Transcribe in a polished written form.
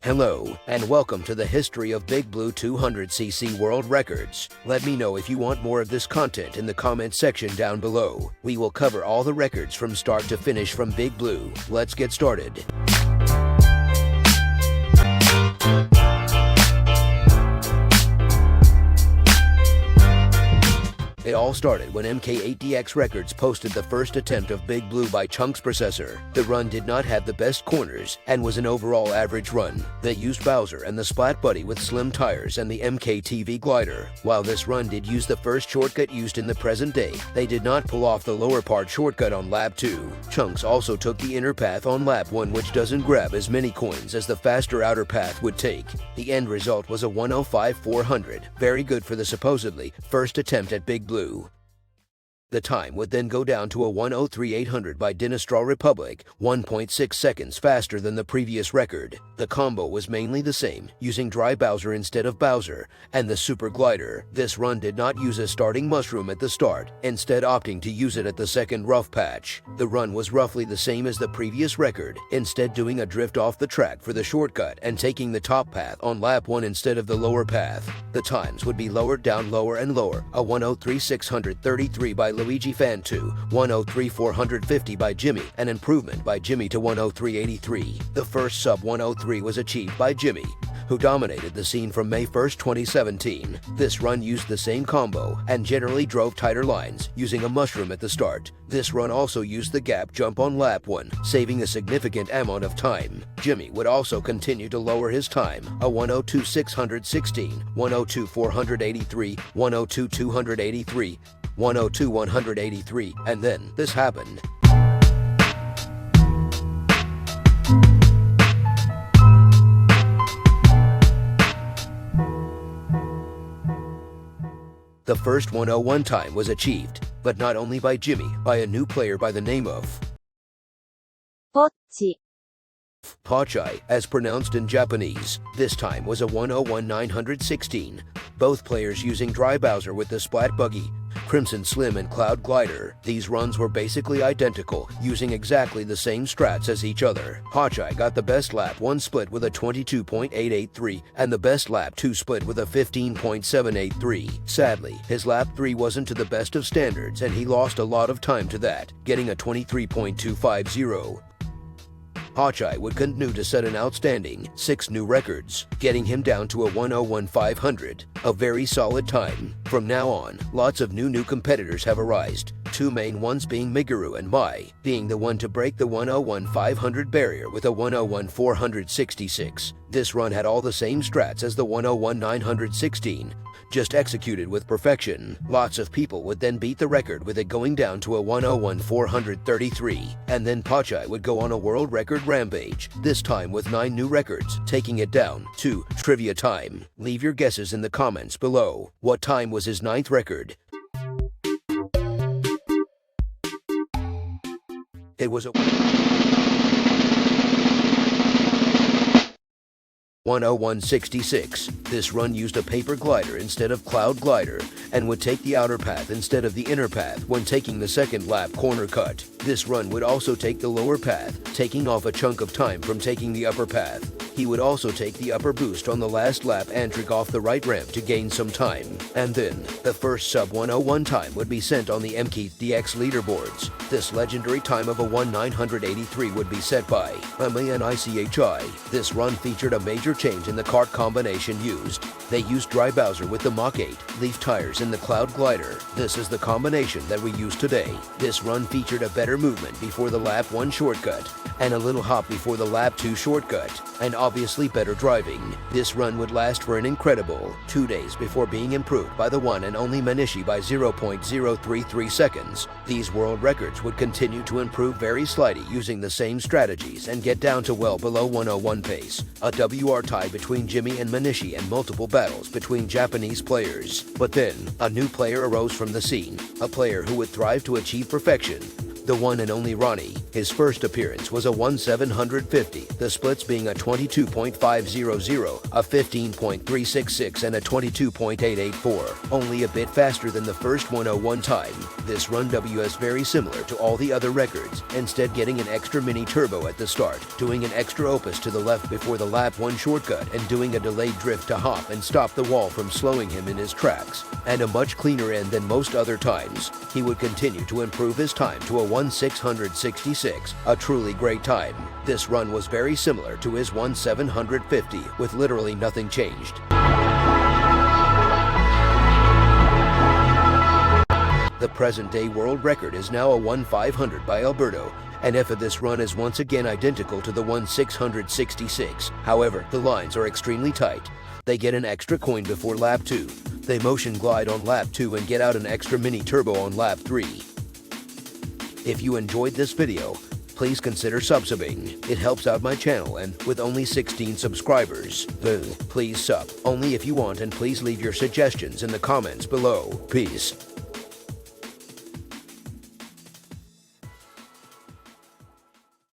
Hello, and welcome to the History of Big Blue 200cc World Records. Let me know if you want more of this content in the comment section down below. We will cover all the records from start to finish from Big Blue. Let's get started. It all started when MK8DX Records posted the first attempt of Big Blue by Chunk's processor. The run did not have the best corners and was an overall average run. They used Bowser and the Splat Buddy with slim tires and the MKTV glider. While this run did use the first shortcut used in the present day, they did not pull off the lower part shortcut on lap 2. Chunks also took the inner path on lap 1, which doesn't grab as many coins as the faster outer path would take. The end result was a 105-400, very good for the supposedly first attempt at Big Blue. The time would then go down to a 103-800 by Dinostraw Republic, 1.6 seconds faster than the previous record. The combo was mainly the same, using Dry Bowser instead of Bowser, and the Super Glider. This run did not use a starting mushroom at the start, instead opting to use it at the second rough patch. The run was roughly the same as the previous record, instead doing a drift off the track for the shortcut and taking the top path on lap 1 instead of the lower path. The times would be lowered down lower and lower, a 103-633 by Luigi Fan 2, 103-450 by Jimmy, an improvement by Jimmy to 103-83. The first sub 103 was achieved by Jimmy, who dominated the scene from May 1st, 2017. This run used the same combo and generally drove tighter lines, using a mushroom at the start. This run also used the gap jump on lap 1, saving a significant amount of time. Jimmy would also continue to lower his time, a 102-616, 102-483, 102-283, 102-183, and then this happened. The first 101 time was achieved, but not only by Jimmy, by a new player by the name of Pochai, as pronounced in Japanese. This time was a 101-916, both players using Dry Bowser with the Splat Buggy, Crimson Slim and Cloud Glider. These runs were basically identical, using exactly the same strats as each other. Pochai got the best lap 1 split with a 22.883 and the best lap 2 split with a 15.783. Sadly, his lap 3 wasn't to the best of standards and he lost a lot of time to that, getting a 23.250. Pochai would continue to set an outstanding 6 new records, getting him down to a 101-500, a very solid time. From now on, lots of new competitors have arisen, 2 main ones being Miguru and Mai, being the one to break the 101-500 barrier with a 101-466. This run had all the same strats as the 101-916, just executed with perfection. Lots of people would then beat the record with it going down to a 101-433, and then Pochai would go on a world record rampage, this time with 9 new records, taking it down to trivia time. Leave your guesses in the comments below. What time was his 9th record? It was a 101-66. This run used a paper glider instead of cloud glider and would take the outer path instead of the inner path when taking the second lap corner cut. This run would also take the lower path, taking off a chunk of time from taking the upper path. He would also take the upper boost on the last lap and trick off the right ramp to gain some time. And then, the first sub 101 time would be sent on the MK8DX leaderboards. This legendary time of a 1,983 would be set by MANICHI. This run featured a major change in the kart combination used. They used Dry Bowser with the Mach 8, leaf tires in the Cloud Glider. This is the combination that we use today. This run featured a better movement before the lap 1 shortcut, and a little hop before the lap 2 shortcut, and obviously better driving. This run would last for an incredible 2 days before being improved by the one and only Manishi by 0.033 seconds. These world records would continue to improve very slightly using the same strategies and get down to well below 101 pace. A WR tie between Jimmy and Manishi and multiple battles between Japanese players. But then, a new player arose from the scene, a player who would thrive to achieve perfection. the one and only Ronnie. His first appearance was a 1/750, the splits being a 22.500, a 15.366, and a 22.884, only a bit faster than the first 101 time. This run was very similar to all the other records, instead getting an extra mini turbo at the start, doing an extra opus to the left before the lap 1 shortcut, and doing a delayed drift to hop and stop the wall from slowing him in his tracks, and a much cleaner end than most other times. He would continue to improve his time to a 1/666, a truly great time. This run was very similar to his 1/750, with literally nothing changed. The present-day world record is now a 1/500 by Alberto, and F of this run is once again identical to the 1/666. However, the lines are extremely tight. They get an extra coin before lap 2. They motion glide on lap 2 and get out an extra mini turbo on lap 3. If you enjoyed this video, please consider subscribing. It helps out my channel, and with only 16 subscribers, please sub only if you want, and please leave your suggestions in the comments below. Peace.